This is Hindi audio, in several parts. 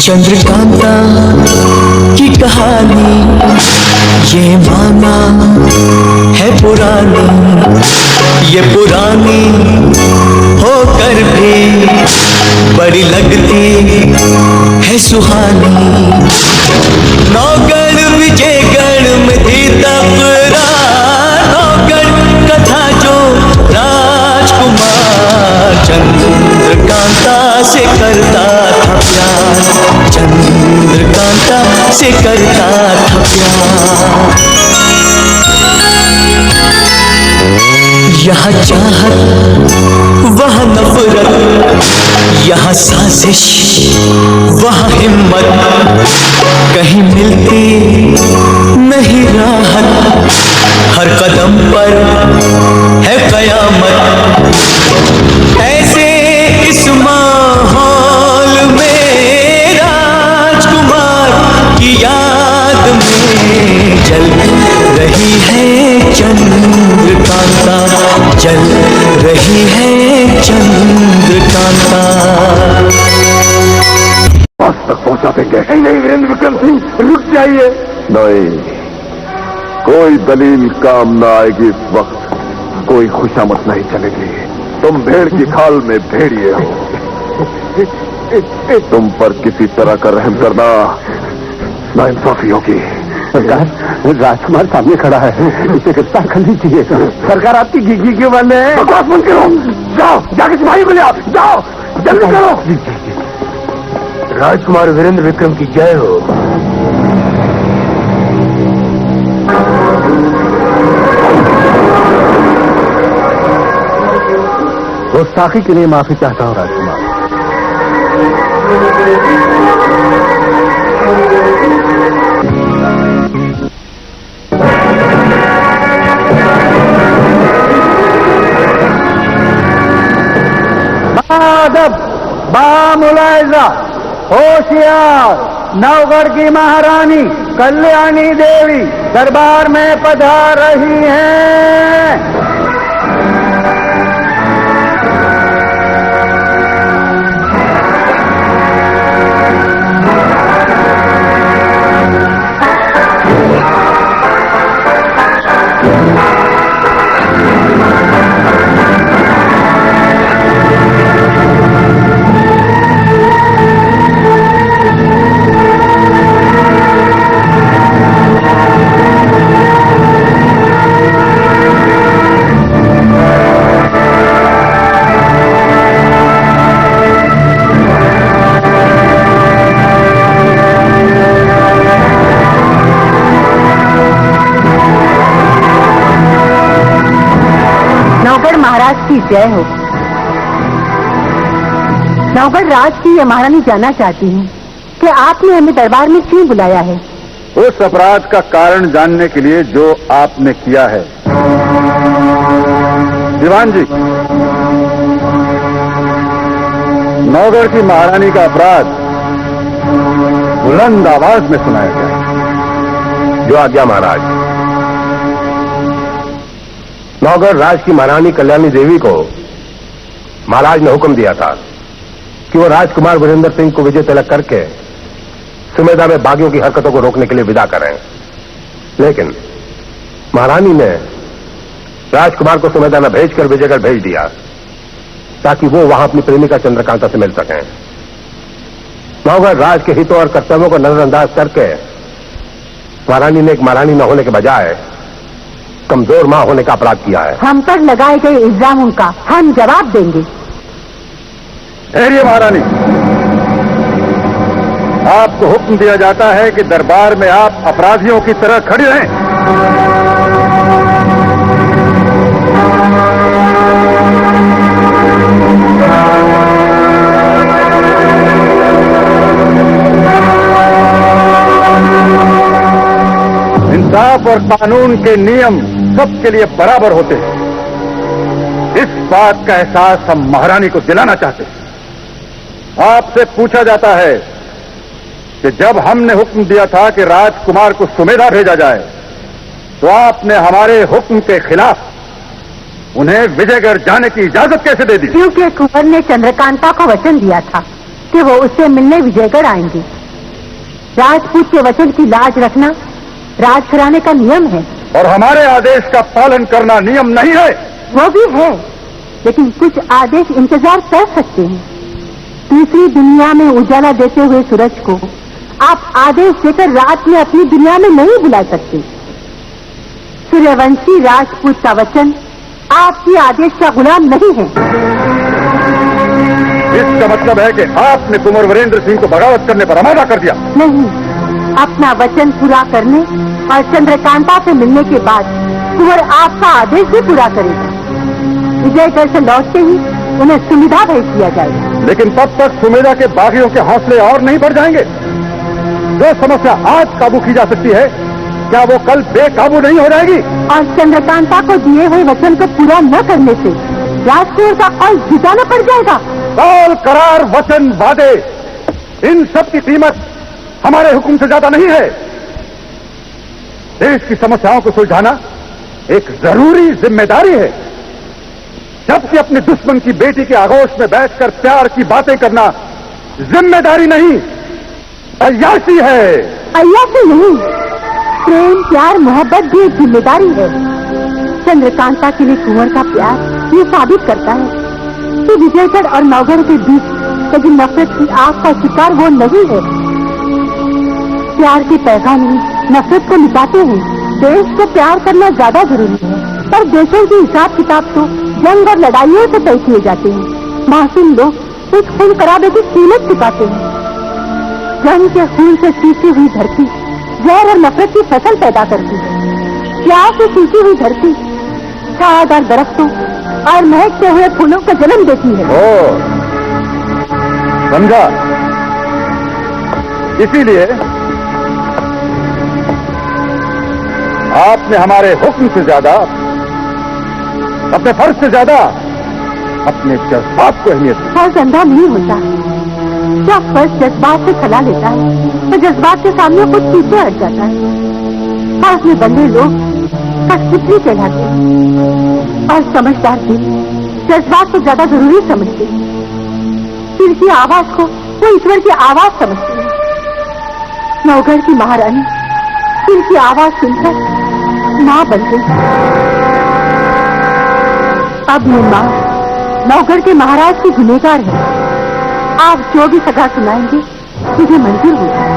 चंद्रकांता की कहानी ये माना है पुरानी, ये पुरानी होकर भी बड़ी लगती है सुहानी। नौगढ़ विजयगढ़ में थी तकरार, नौगढ़ कथा जो राजकुमार चंद्रकांता से करता था प्यार, चंद्रकांता से करता था प्यार। यहाँ चाहत वहाँ नफरत, यहाँ साजिश वहाँ हिम्मत, कहीं मिलती नहीं राहत, हर कदम पर है कयामत। ऐसे इस माहौल में राजकुमार की याद में जल रही है चंद्रकांता, जल रही है चंद्रकांता। पास तक पहुंचा देंगे। नहीं वीरेंद्र विक्रम सिंह, रुक जाइए। नहीं, कोई दलील काम न आएगी इस वक्त, कोई खुशामद नहीं चलेगी। तुम भेड़ की खाल में भेड़िए हो, तुम पर किसी तरह का रहम करना नाइंसाफी होगी। सरकार, राजकुमार सामने खड़ा है, इसे गिरफ्तार कर लीजिए। सरकार आपकी घी क्यों बंद है? बकवास बंद करो, जाओ जाके सिपाही को ले आओ, जाओ जल्दी करो। राजकुमार वीरेंद्र विक्रम की जय हो। गुस्ताखी के लिए माफी चाहता हूँ राजकुमार। बादब, बामुलायजा, होशियार, नवगढ़ की महारानी कल्याणी देवी दरबार में पधार रही हैं। महाराज की जय हो। नवगढ़ राज की ये महारानी जानना चाहती हूँ कि आपने हमें दरबार में क्यों बुलाया है? उस अपराध का कारण जानने के लिए जो आपने किया है। दीवान जी, नवगढ़ की महारानी का अपराध बुलंद आवाज में सुनाया गया। जो आज्ञा महाराज। नौगढ़ राज की महारानी कल्याणी देवी को महाराज ने हुक्म दिया था कि वो राजकुमार वीरेंद्र सिंह को विजय तिलक करके सुमेधा में बागियों की हरकतों को रोकने के लिए विदा करें। लेकिन महारानी ने राजकुमार को सुमेधा में भेजकर विजयगढ़ भेज दिया ताकि वो वहां अपनी प्रेमिका चंद्रकांता से मिल सकें। नौगढ़ राज के हितों और कर्तव्यों को नजरअंदाज करके महारानी ने एक महारानी न होने के बजाय कमजोर मां होने का अपराध किया है। हम पर लगाए गए इल्जाम उनका हम जवाब देंगे। ठहरिए महारानी, आपको हुक्म दिया जाता है कि दरबार में आप अपराधियों की तरह खड़ी रहें। इंसाफ और कानून के नियम सबके लिए बराबर होते हैं। इस बात का एहसास हम महारानी को दिलाना चाहते हैं। आपसे पूछा जाता है कि जब हमने हुक्म दिया था कि राजकुमार को सुमेधा भेजा जाए, तो आपने हमारे हुक्म के खिलाफ उन्हें विजयगढ़ जाने की इजाजत कैसे दे दी? क्योंकि कुंवर ने चंद्रकांता को वचन दिया था कि वो उससे मिलने विजयगढ़ आएंगे। राजपूत के वचन की लाज रखना राजघराने का नियम है। और हमारे आदेश का पालन करना नियम नहीं है। वो भी है, लेकिन कुछ आदेश इंतजार कर सकते हैं। तीसरी दुनिया में उजाला देते हुए सूरज को आप आदेश देकर रात में अपनी दुनिया में नहीं बुला सकते। सूर्यवंशी राजपूत का वचन आपकी आदेश का गुलाम नहीं है। इसका मतलब है कि आपने कुंवर वीरेंद्र सिंह को बगावत करने पर आमादा कर दिया। नहीं, अपना वचन पूरा करने और चंद्रकांता से मिलने के बाद कुंवर आपका आदेश भी पूरा करेगा। विजयगढ़ से लौटते ही उन्हें सुविधा भेज दिया जाएगा। लेकिन तब तक सुमेधा के बागियों के हौसले और नहीं बढ़ जाएंगे। जो समस्या आज काबू की जा सकती है, क्या वो कल बेकाबू नहीं हो जाएगी? और चंद्रकांता को दिए हुए वचन को पूरा न करने से राजकुंवर का कौल जुटाना पड़ जाएगा। कौल, करार, वचन, वादे, इन सब की कीमत हमारे हुक्म से ज्यादा नहीं है। देश की समस्याओं को सुलझाना एक जरूरी जिम्मेदारी है, जबकि अपने दुश्मन की बेटी के आगोश में बैठकर प्यार की बातें करना जिम्मेदारी नहीं, अय्याशी है। अय्याशी नहीं, प्रेम, प्यार, मोहब्बत भी एक जिम्मेदारी है। चंद्रकांता के लिए कुंवर का प्यार ये साबित करता है कि विजयगढ़ और नौगढ़ के बीच कभी नफरत की आग का शिकार वो नहीं है। प्यार के पैगाम ही नफरत को मिटाते हैं। देश को प्यार करना ज्यादा जरूरी है, पर देशों की हिसाब किताब तो जंग और लड़ाइयों से तय किए जाते हैं। मासूम लोग उस खून खराबे की कीमत चुकाते हैं। जंग के खून से सींची हुई धरती जहर और नफरत की फसल पैदा करती है। प्यार से सींची हुई धरती छायादार दरख्तों और महकते हुए फूलों का जन्म देती है। ओ, समझा। इसीलिए आपने हमारे हुक्म से ज्यादा, अपने फर्ज से ज्यादा अपने जज्बात को अहमियत दी। फर्ज अंधा नहीं होता। जब फर्ज जज्बात से खला लेता है तो जज्बात के सामने कुछ पीछे हट जाता है। फर्ज में बंधे लोग कठपुतली कहलाते हैं और समझदार भी जज्बात को ज्यादा जरूरी समझते हैं। दिल की आवाज को वो ईश्वर की आवाज समझते हैं। नौगढ़ की महारानी दिल की आवाज सुनकर माँ बन गई। अब ये माँ नौगढ़ के महाराज की गुनहगार है। आप जो भी सजा सुनाएंगे मुझे मंजूर होगा।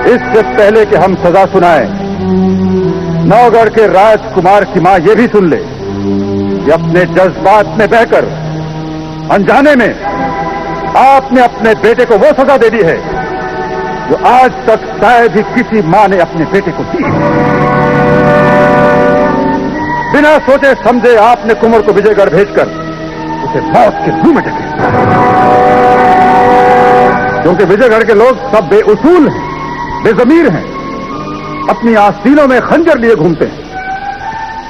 इससे पहले कि हम सजा सुनाएं, नौगढ़ के राजकुमार की मां ये भी सुन ले कि अपने जज्बात में बहकर अनजाने में आपने अपने बेटे को वो सजा दे दी है जो आज तक शायद ही किसी मां ने अपने बेटे को दी। बिना सोचे समझे आपने कुंवर को विजयगढ़ भेजकर उसे मौत के मुंह में ढकेला, क्योंकि विजयगढ़ के लोग सब बेउसूल हैं, बेजमीर हैं, अपनी आस्तीनों में खंजर लिए घूमते हैं।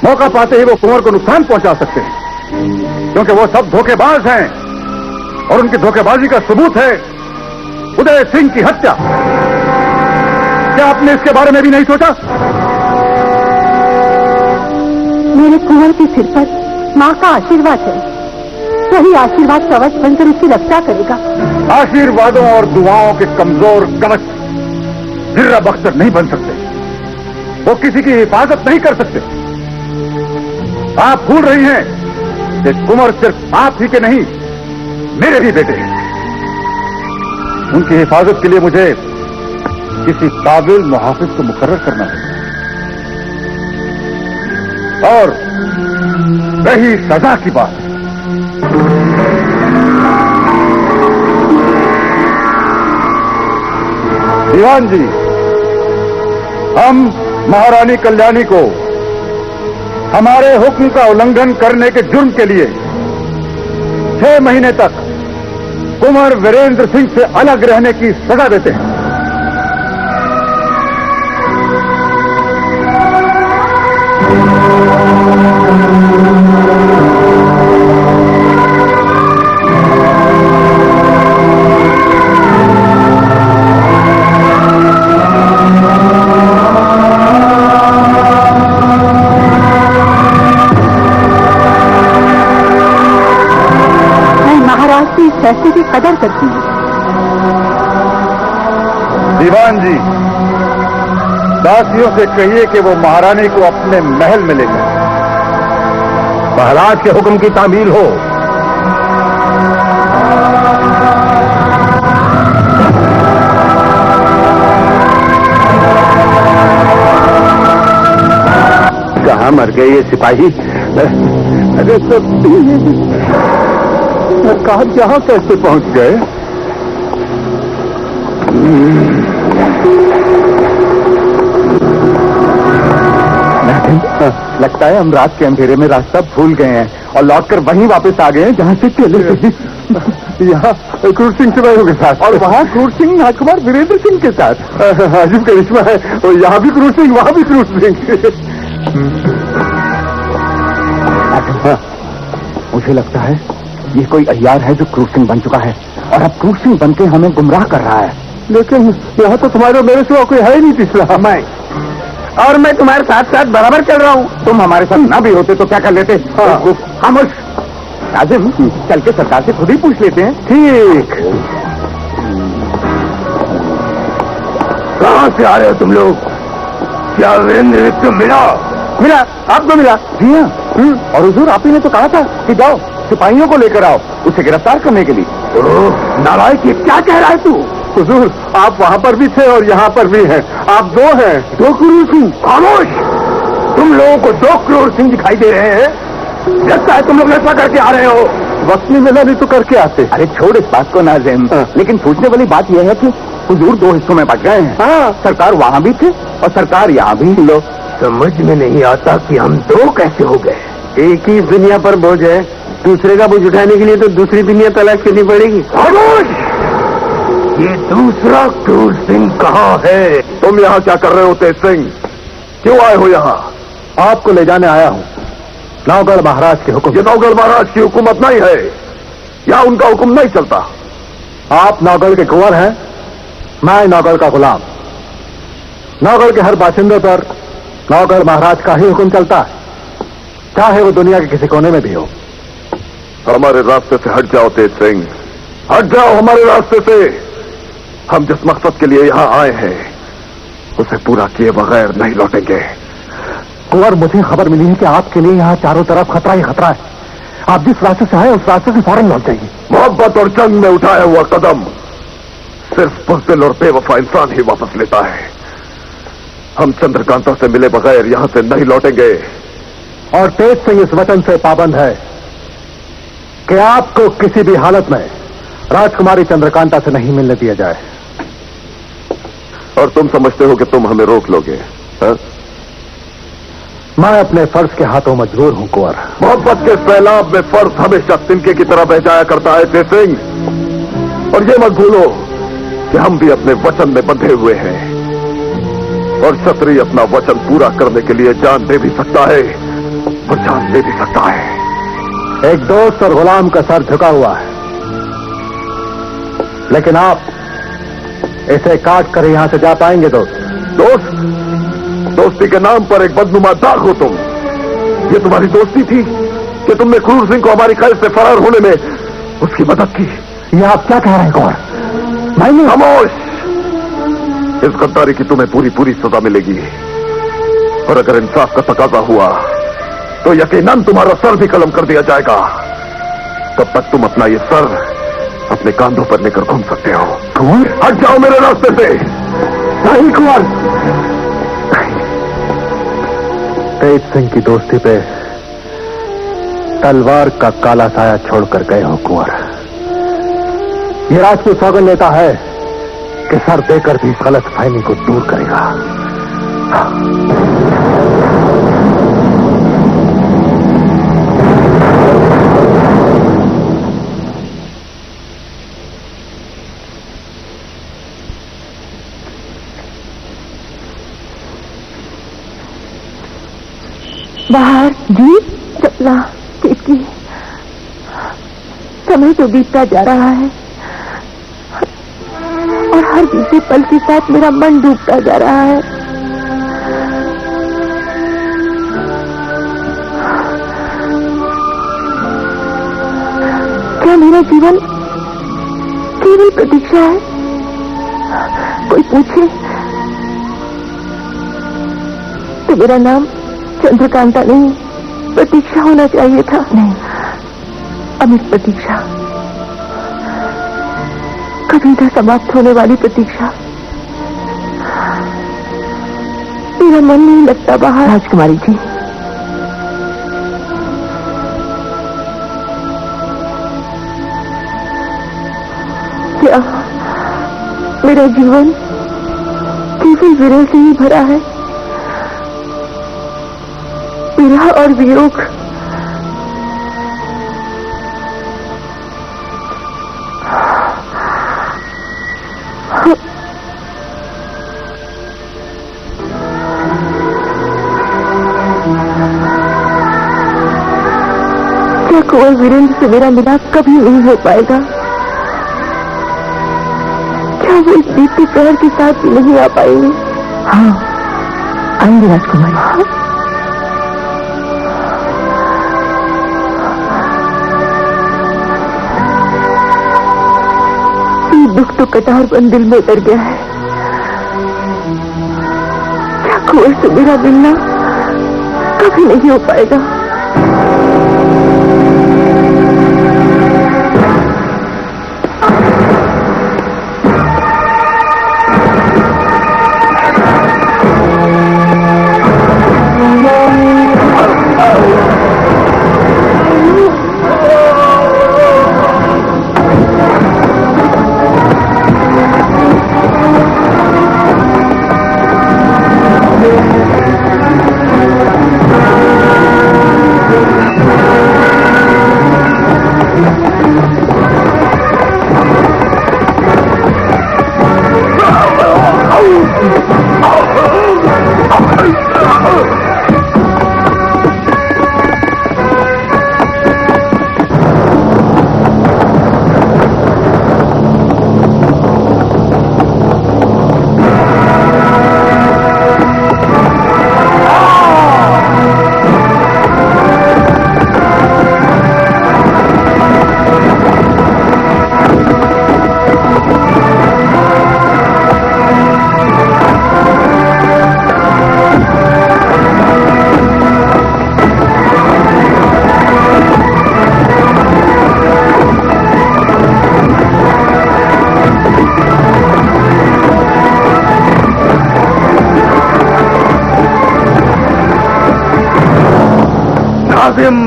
मौका पाते ही वो कुंवर को नुकसान पहुंचा सकते हैं, क्योंकि वो सब धोखेबाज हैं और उनकी धोखेबाजी का सबूत है उदय सिंह की हत्या। क्या आपने इसके बारे में भी नहीं सोचा? मेरे कुंवर के सिर पर माँ का आशीर्वाद है। वही आशीर्वाद कवच बनकर उसकी रक्षा करेगा। आशीर्वादों और दुआओं के कमजोर कवच जिर्रा बख्तर नहीं बन सकते। वो किसी की हिफाजत नहीं कर सकते। आप भूल रही हैं कि कुंवर सिर्फ आप ही के नहीं, मेरे भी बेटे हैं। उनकी हिफाजत के लिए मुझे किसी काबिल मुहाफिज को मुकर्रर करना है। और रही सजा की बात, दीवान जी, हम महारानी कल्याणी को हमारे हुक्म का उल्लंघन करने के जुर्म के लिए 6 महीने तक कुंवर वीरेंद्र सिंह से अलग रहने की सजा देते हैं। शक्ति की कदर करती है। दीवान जी, दासियों से कहिए कि वो महारानी को अपने महल में ले जाए। महाराज के हुक्म की तामील हो। कहाँ मर गए ये सिपाही? अरे तो कहा जहां कैसे पहुंच गए? लगता है हम रात के अंधेरे में रास्ता भूल गए हैं और लौटकर वहीं वापस आ गए हैं जहां से चले थे। यहाँ क्रूर सिंह सिपाहियों के साथ और वहाँ क्रूर सिंह राजकुमार वीरेंद्र सिंह के साथ। अजीब करिश्मा है, और यहाँ भी क्रूर सिंह वहाँ भी क्रूर सिंह। मुझे लगता है ये कोई अय्यार है जो क्रूर सिंह बन चुका है और अब क्रूर सिंह बनके हमें गुमराह कर रहा है। लेकिन यहाँ तो तुम्हारे मेरे सिवा कोई है ही नहीं तीसरा। मैं तुम्हारे साथ साथ बराबर चल रहा हूँ। तुम हमारे साथ ना भी होते तो क्या कर लेते? खामोश। आजिम, चल के सरकार से खुद ही पूछ लेते हैं। ठीक। कहाँ से आ रहे हो तुम लोग? क्या वीरेंद्र को मिला? आपको मिला? जी हाँ। और हुजूर, आप ही ने तो कहा था कि जाओ सिपाहियों को लेकर आओ उसे गिरफ्तार करने के लिए। नालायक, ये क्या कह रहा है तू? हुजूर, आप वहाँ पर भी थे और यहाँ पर भी हैं। आप दो हैं। दो क्रूर सिंह? खामोश! तुम लोगों को दो क्रूर सिंह दिखाई दे रहे हैं? लगता है तुम लोग ऐसा करके आ रहे हो। वक्त नहीं मिला नहीं तो करके आते। अरे छोड़ इस बात को नाज़िम। लेकिन पूछने वाली बात यह है कि हुजूर दो हिस्सों में बट गए हैं। हाँ, सरकार वहाँ भी थे और सरकार यहाँ भी। लो, समझ में नहीं आता कि हम दो कैसे हो गए। एक ही दुनिया पर बोझ है, दूसरे का बोझ उठाने के लिए तो दूसरी दुनिया तलाश करनी पड़ेगी। ये दूसरा क्रूर सिंह कहाँ है? तुम यहाँ क्या कर रहे हो तेज सिंह? क्यों आए हो यहाँ? आपको ले जाने आया हूँ। नौगढ़ महाराज के हुक्म। ये नौगढ़ महाराज की हुकूमत नहीं है, यहाँ उनका हुक्म नहीं चलता। आप नौगढ़ के कुंवर हैं, मैं नौगढ़ का गुलाम। नौगढ़ के हर बाशिंदे पर नौगढ़ महाराज का ही हुक्म चलता है, चाहे वो दुनिया के किसी कोने में भी हो। हमारे रास्ते से हट जाओ तेज सिंह, हट जाओ हमारे रास्ते से। हम जिस मकसद के लिए यहाँ आए हैं उसे पूरा किए बगैर नहीं लौटेंगे। कुंवर, मुझे खबर मिली है कि आपके लिए यहाँ चारों तरफ खतरा ही खतरा है। आप जिस रास्ते से आए उस रास्ते से फौरन लौट जाइए। मोहब्बत और जंग में उठाया हुआ कदम सिर्फ बुज़दिल और बेवफा इंसान ही वापस लेता है। हम चंद्रकांता से मिले बगैर यहाँ से नहीं लौटेंगे। और तेज सिंह इस वचन से पाबंद है कि आपको किसी भी हालत में राजकुमारी चंद्रकांता से नहीं मिलने दिया जाए। और तुम समझते हो कि तुम हमें रोक लोगे? हा? मैं अपने फर्ज के हाथों मजबूर हूं कुंवर। मोहब्बत के सैलाब में फर्ज हमेशा तिनके की तरह बह जाया करता है तेज सिंह। और ये मत भूलो कि हम भी अपने वचन में बंधे हुए हैं और क्षत्रिय अपना वचन पूरा करने के लिए जान दे भी सकता है और जान ले भी सकता है। एक दोस्त और गुलाम का सर झुका हुआ है, लेकिन आप इसे काट कर यहां से जा पाएंगे दोस्त? दोस्ती के नाम पर एक बदनुमा दाग हो तुम। ये तुम्हारी दोस्ती थी कि तुमने क्रूर सिंह को हमारी कैद से फरार होने में उसकी मदद की। ये आप क्या कह रहे हैं कुंवर? मैंने? खामोश! इस गद्दारी की तुम्हें पूरी पूरी सजा मिलेगी और अगर इंसाफ का तकाजा हुआ तो यकीनन तुम्हारा सर भी कलम कर दिया जाएगा। तब तक तुम अपना ये सर अपने कांधों पर लेकर घूम सकते हो। कुंवर, हट जाओ मेरे रास्ते से। नहीं कुंवर। तेज सिंह की दोस्ती पे तलवार का काला साया छोड़कर गए हो कुंवर। ये राजपूत सौगंध लेता है कि सर देकर भी गलत फहमी को दूर करेगा। बाहर जी चला की समय तो बीतता जा रहा है और हर बीते पल के साथ मेरा मन डूबता जा रहा है। क्या मेरा जीवन प्रतीक्षा है? कोई पूछे तो मेरा नाम चंद्रकांता नहीं, प्रतीक्षा होना चाहिए था। नहीं, अमित प्रतीक्षा, कभी न समाप्त होने वाली प्रतीक्षा। मेरा मन नहीं लगता बाहर। राजकुमारी जी, क्या मेरा जीवन केवल विरह से ही भरा है? विरह और वियोग क्या कुंवर वीरेंद्र से मेरा मिलाप कभी नहीं हो पाएगा? क्या वो इस बीते प्रहर के साथ भी नहीं आ पाएंगे? हाँ, आएंगे राजकुमारी। ये दुख तो कटार बन दिल में उतर गया है। क्या कुंवर से मेरा मिलना कभी नहीं हो पाएगा?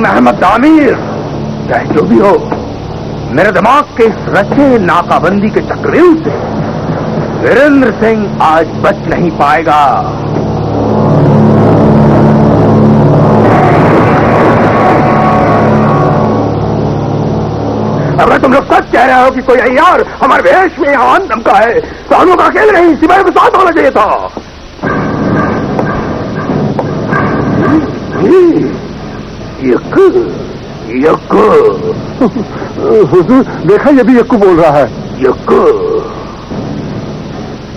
अहमद आमिर, चाहे जो भी हो, मेरे दिमाग के इस रचे नाकाबंदी के चक्रव्यूह से वीरेंद्र सिंह आज बच नहीं पाएगा। अगर तुम लोग सच कह रहे हो कि कोई अय्यार हमारे वेश में आवान धमका है तो हम लोग अकेले नहीं, सिवाय के साथ होना चाहिए था। यक्कू हुजूर, देखा ये भी यक्कू बोल रहा है। यक्कू,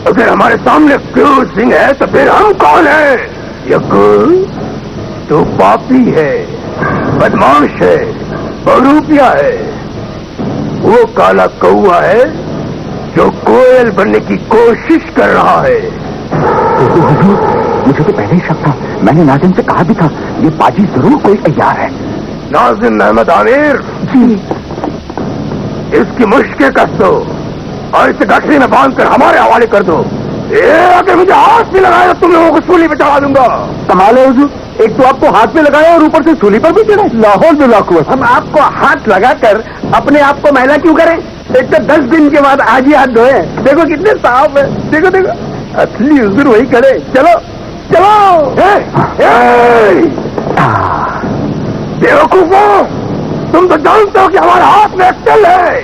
अगर हमारे सामने क्रूर सिंह है तो फिर हम कौन है? यक्कू, तू पापी है, बदमाश है, बहुरूपिया है। वो काला कौआ है जो कोयल बनने की कोशिश कर रहा है। हुजूर, मुझे तो पहले ही शक था। मैंने नाजिम से कहा भी था, ये पाजी जरूर कोई अय्यार है। नाजिम अहमद आमिर जी, इसकी मुश्किल कस दो और इसे गठरी में बांधकर हमारे हवाले कर दो। अगर मुझे हाथ में लगाया तो तुम लोगों को सूली पे चढ़ा दूंगा। कमाल है हुजूर, एक तो आपको हाथ में लगाया और ऊपर से सूली पर भी चढ़ाए। लाहौल में लाखों हम आपको हाथ लगाकर अपने आप को महिला क्यों करें? एक तो 10 दिन के बाद आज ही हाथ धोए। देखो कितने साफ है, देखो देखो, असली हुजूर वही करे। चलो चलो। बेवकूफो, तुम तो जानते हो कि हमारे हाथ में अक्ल है।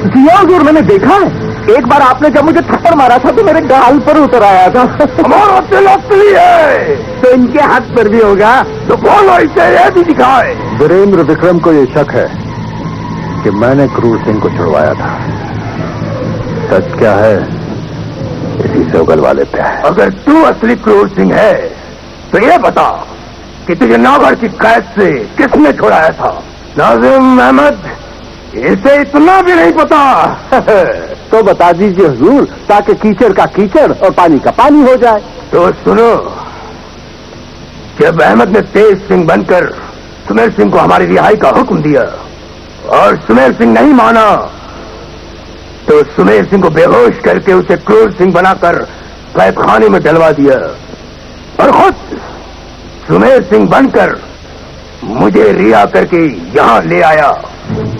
जी हुजूर, मैंने देखा है। एक बार आपने जब मुझे थप्पड़ मारा था तो मेरे गाल पर उतर आया था। हमारा दिल असली है तो इनके हाथ पर भी होगा। तो बोलो, इसे ये भी दिखाए। वीरेंद्र विक्रम को ये शक है कि मैंने क्रूर सिंह को छुड़वाया था। सच क्या है इसी से उगलवा लेते हैं। अगर तू असली क्रूर सिंह है तो ये बता कि तुझे नागढ़ की कैद से किसने छुड़ाया था? नाजिम अहमद, इसे इतना भी नहीं पता। तो बता दीजिए हुजूर, ताकि कीचड़ का कीचड़ और पानी का पानी हो जाए। तो सुनो, जब अहमद ने तेज सिंह बनकर सुमेर सिंह को हमारी रिहाई का हुक्म दिया और सुमेर सिंह नहीं माना, तो सुमेर सिंह को बेहोश करके उसे क्रूर सिंह बनाकर कैदखाने में डलवा दिया और खुद सुमेर सिंह बनकर मुझे रिहा करके यहां ले आया।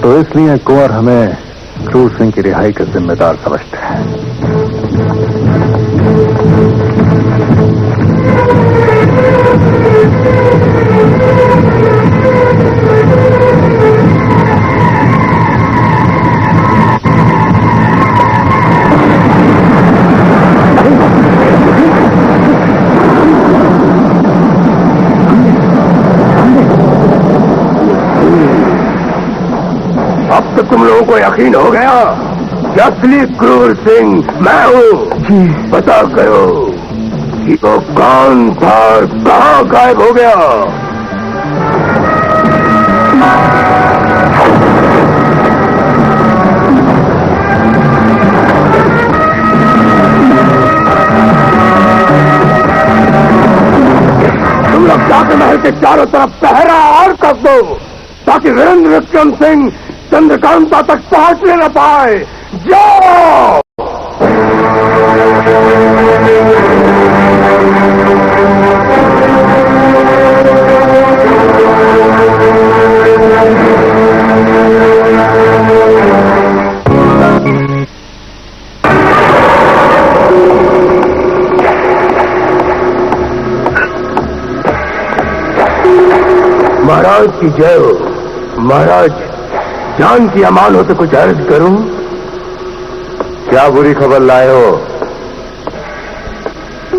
तो इसलिए कुंवर हमें क्रूर सिंह की रिहाई का जिम्मेदार समझते हैं। अब तो तुम लोगों को यकीन हो गया कि असली क्रूर सिंह मैं हूँ। पता करो कि वो कौन था और कहाँ गायब हो गया। तुम लोग जाकर महल के चारों तरफ पहरा और कर दो, ताकि वीरेंद्र विक्रम सिंह चंद्रकांता तक पहुंचने न पाए। जाओ। महाराज की जय हो। महाराज, जान की अमान हो तो कुछ अर्ज करूं। क्या बुरी खबर लाए हो?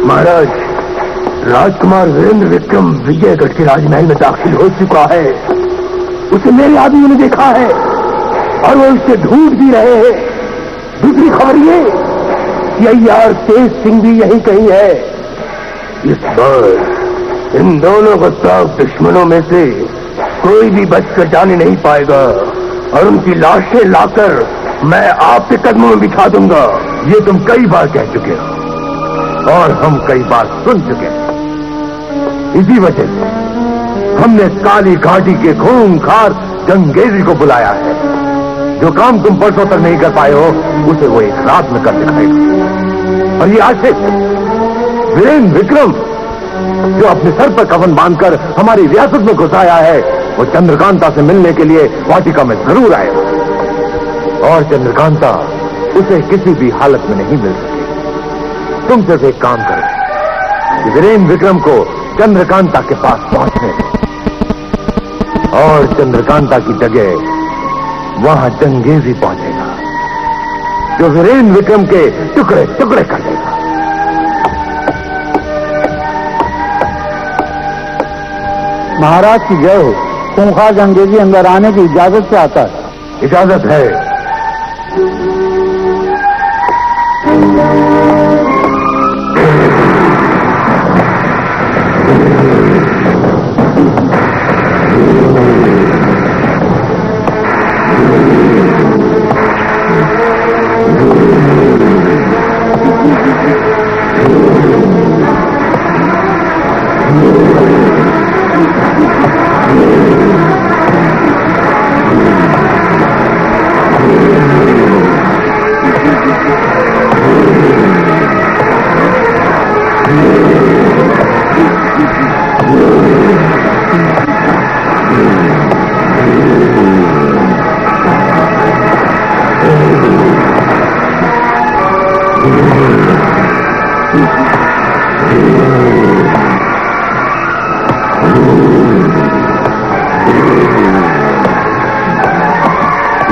महाराज, राजकुमार वीरेंद्र विक्रम विजयगढ़ के राजमहल में दाखिल हो चुका है। उसे मेरे आदमियों ने देखा है और वो उससे ढूंढ भी रहे हैं। दूसरी खबर ये कि अय्यार तेज सिंह भी यहीं कहीं है। इस बार इन दोनों खतरनाक दुश्मनों में से कोई भी बचकर जाने नहीं पाएगा और उनकी लाशें लाकर मैं आपके कदमों में बिछा दूंगा। ये तुम कई बार कह चुके हो और हम कई बार सुन चुके हैं। इसी वजह से हमने काली घाटी के खूंखार जंगेजी को बुलाया है। जो काम तुम परसों तक नहीं कर पाए हो, उसे वो एक रात में कर दिखाएगा। और ये आशिक वीरेंद्र विक्रम, जो अपने सर पर कफन बांधकर हमारी रियासत में घुस आया है, वो चंद्रकांता से मिलने के लिए वाटिका में जरूर आएगा। और चंद्रकांता उसे किसी भी हालत में नहीं मिल सकेगी। तुम सिर्फ एक काम करो कि वीरेंद्र विक्रम को चंद्रकांता के पास पहुंचने दो और चंद्रकांता की जगह वहां जंगेजी पहुंचेगा, जो वीरेंद्र विक्रम के टुकड़े टुकड़े कर देगा। महाराज की जय हो। खूंखार जंगेजी अंदर आने की इजाजत से आता है। इजाजत है।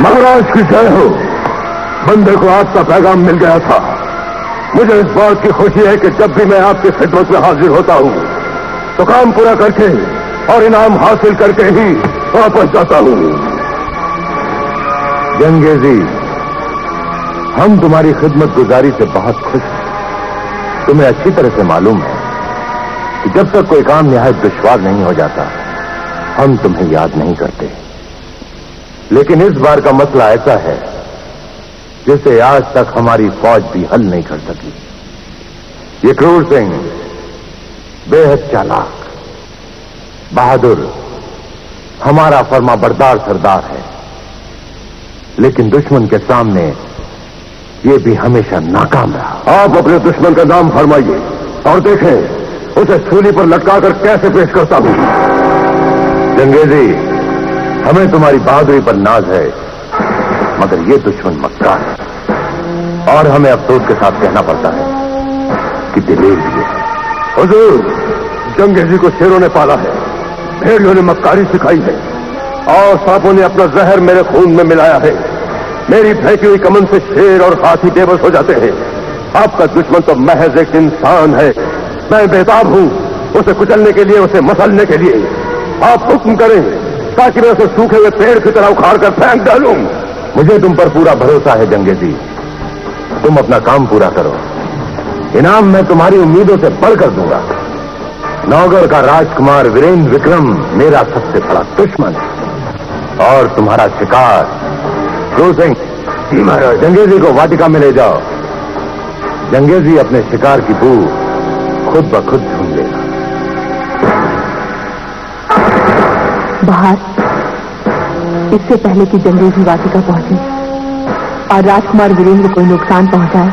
महाराज की जय हो। बंदे को आपका पैगाम मिल गया था। मुझे इस बात की खुशी है कि जब भी मैं आपकी खिदमत में हाजिर होता हूं तो काम पूरा करके और इनाम हासिल करके ही वापस जाता हूं। जंगेजी, हम तुम्हारी खिदमत गुजारी से बहुत खुश हैं। तुम्हें अच्छी तरह से मालूम है कि जब तक कोई काम निहायत दुश्वार नहीं हो जाता, हम तुम्हें याद नहीं करते। लेकिन इस बार का मसला ऐसा है जिसे आज तक हमारी फौज भी हल नहीं कर सकी। ये क्रूर सिंह बेहद चालाक, बहादुर, हमारा फर्माबरदार सरदार है, लेकिन दुश्मन के सामने ये भी हमेशा नाकाम रहा। आप अपने दुश्मन का नाम फरमाइए और देखें उसे सूली पर लटकाकर कैसे पेश करता हूं। जंगेजी, हमें तुम्हारी बहादुरी पर नाज है, मगर ये दुश्मन मक्कार है और हमें अफसोस के साथ कहना पड़ता है कि दिलेर भी है। हुजूर, जंगेजी को शेरों ने पाला है, भेड़ियों ने मक्कारी सिखाई है और सांपों ने अपना जहर मेरे खून में मिलाया है। मेरी फेंकी हुई कमन से शेर और हाथी बेबस हो जाते हैं। आपका दुश्मन तो महज एक इंसान है। मैं बेताब हूं उसे कुचलने के लिए, उसे मसलने के लिए। आप हुक्म करें ताकि मैं उसे सूखे हुए पेड़ की तरह उखाड़ कर फेंक डालूं। मुझे तुम पर पूरा भरोसा है जंगेजी, तुम अपना काम पूरा करो। इनाम मैं तुम्हारी उम्मीदों से बढ़कर दूंगा। नौगढ़ का राजकुमार वीरेंद्र विक्रम मेरा सबसे बड़ा दुश्मन है और तुम्हारा शिकार क्रूर सिंह। जी महाराज। जंगेजी को वाटिका में ले जाओ। जंगेजी अपने शिकार की बू खुद ब खुद ढूंढ लेगा। बाहर इससे पहले कि जंगेजी वाटिका पहुंचे और राजकुमार वीरेंद्र को नुकसान पहुंचाए,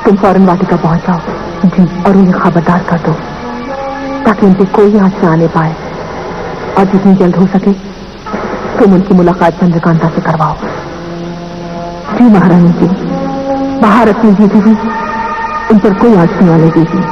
तुम फौरन वाटिका पहुंच जाओ। जी, और उन्हें खबरदार कर दो ताकि उनसे कोई हादसा आने पाए और जितनी जल्द हो सके तुम उनकी मुलाकात चंद्रकांता से करवाओ। जी महारानी जी, बाहर अपनी जीती हुई उन पर कोई आंच नहीं आने दीजिए।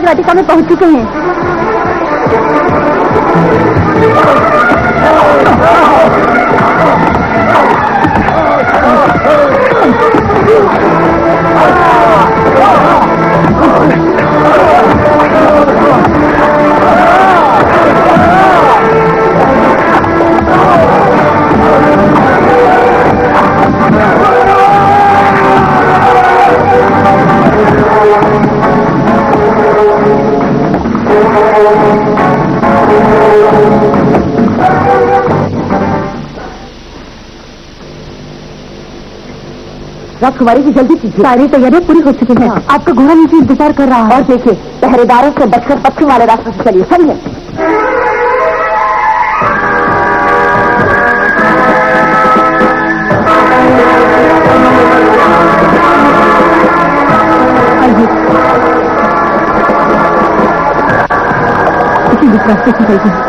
वाटिका में पहुंच चुके हैं। राजकुमारी की जल्दी कीजिए। सारी तैयारियां पूरी हो चुकी हैं। आपका घोड़ा मुझे इंतजार कर रहा है। और देखिए, पहरेदारों से बचकर पश्चिम वाले रास्ते से चलिए। चलिए। इसी रास्ते से चलते हैं।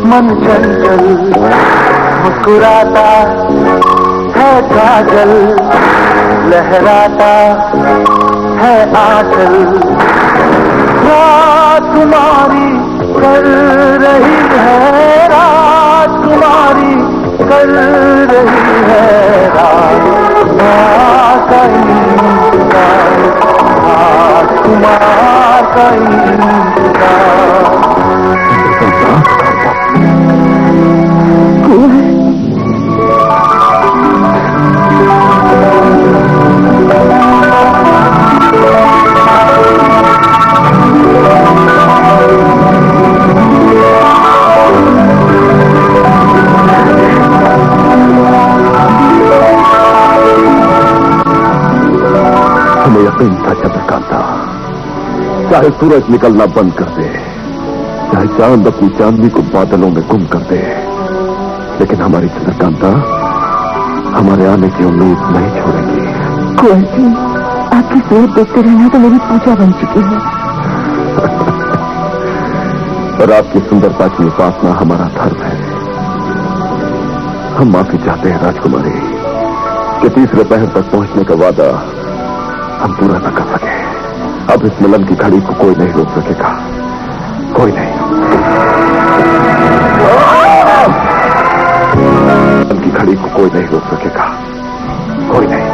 मन चंचल मुस्कुराता है काजल, लहराता है आंचल। राजकुमारी कर रही है, राजकुमारी कर रही है राजकुमार का इंतजार, राजकुमार का इंतजार। हमें यकीन था चंद्रकांता, चाहे सूरज निकलना बंद कर दे, चाहे चांद अपनी चांदनी को बादलों में गुम कर दे, लेकिन हमारी चंद्रकांता हमारे आने की उम्मीद नहीं छोड़ेगी। कुंवर जी, आपकी सूरत देखते रहना तो मेरी पूजा बन चुकी है। और आपकी सुंदरता की उपासना हमारा धर्म है। हम माफी चाहते हैं राजकुमारी कि तीसरे पहर तक पहुंचने का वादा हम पूरा न कर सके। अब इस मिलन की घड़ी को कोई नहीं रोक सकेगा, कोई नहीं। मिलन की घड़ी को कोई नहीं रोक सकेगा, कोई नहीं।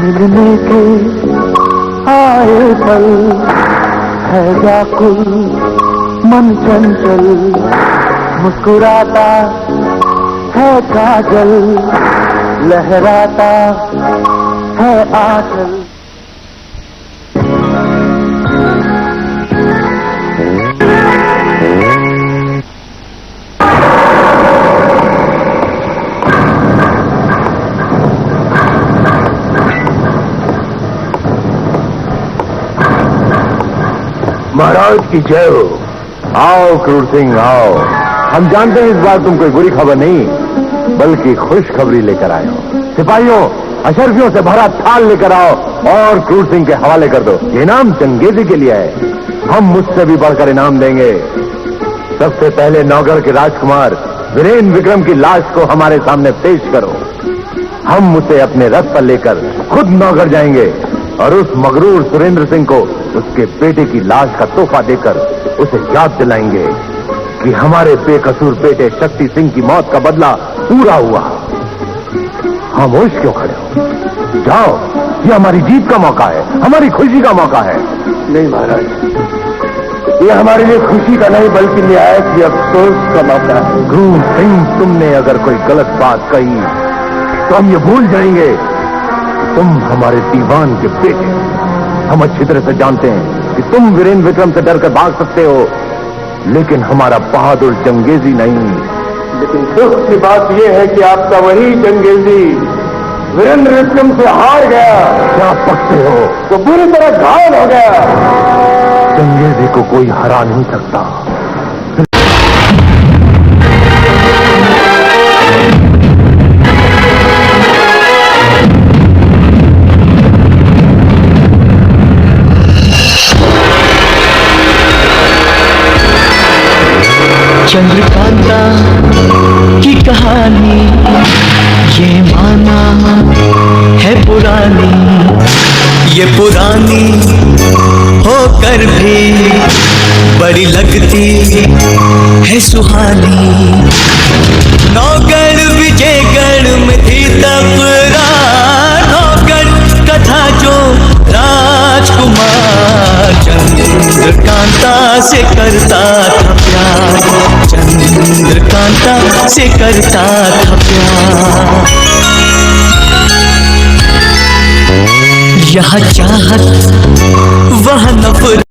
मिलने के आए पल है व्याकुल मन चंचल, मुस्कुराता है काजल, लहराता है आंचल। महाराज की जय हो। आओ क्रूर सिंह आओ। हम जानते हैं इस बार तुम कोई बुरी खबर नहीं बल्कि खुशखबरी लेकर आए हो। सिपाहियों अशर्फियों से भरा थाल लेकर आओ और क्रूर सिंह के हवाले कर दो। ये इनाम चंगेजी के लिए है, हम मुझसे भी बढ़कर इनाम देंगे। सबसे पहले नौगढ़ के राजकुमार वीरेंद्र विक्रम की लाश को हमारे सामने पेश करो। हम उसे अपने रथ पर लेकर खुद नौगढ़ जाएंगे और उस मगरूर सुरेंद्र सिंह को उसके बेटे की लाश का तोहफा देकर उसे याद दिलाएंगे कि हमारे बेकसूर बेटे शक्ति सिंह की मौत का बदला पूरा हुआ। खामोश क्यों खड़े हो? जाओ, ये हमारी जीत का मौका है, हमारी खुशी का मौका है। नहीं महाराज, ये हमारे लिए खुशी का नहीं बल्कि न्याय की अफसोस का मौका है। क्रूर सिंह, तुमने अगर कोई गलत बात कही तो हम ये भूल जाएंगे तुम हमारे दीवान के बेटे। हम अच्छी तरह से जानते हैं कि तुम वीरेंद्र विक्रम से डरकर भाग सकते हो, लेकिन हमारा बहादुर चंगेजी नहीं। लेकिन दुख की बात यह है कि आपका वही चंगेजी वीरेंद्र विक्रम से हार गया। क्या पकते हो? वो बुरी तरह घायल हो गया। चंगेजी को कोई हरा नहीं सकता। चंद्रकांता की कहानी ये माना है पुरानी, ये पुरानी होकर भी बड़ी लगती है सुहानी। नौगढ़ विजयगढ़ में थी तकरार, नौगढ़ कथा जो राजकुमार चंद्रकांता से करता था प्यार, चंद्रकांता से करता था प्यार। यहाँ चाहत वहाँ नफरत,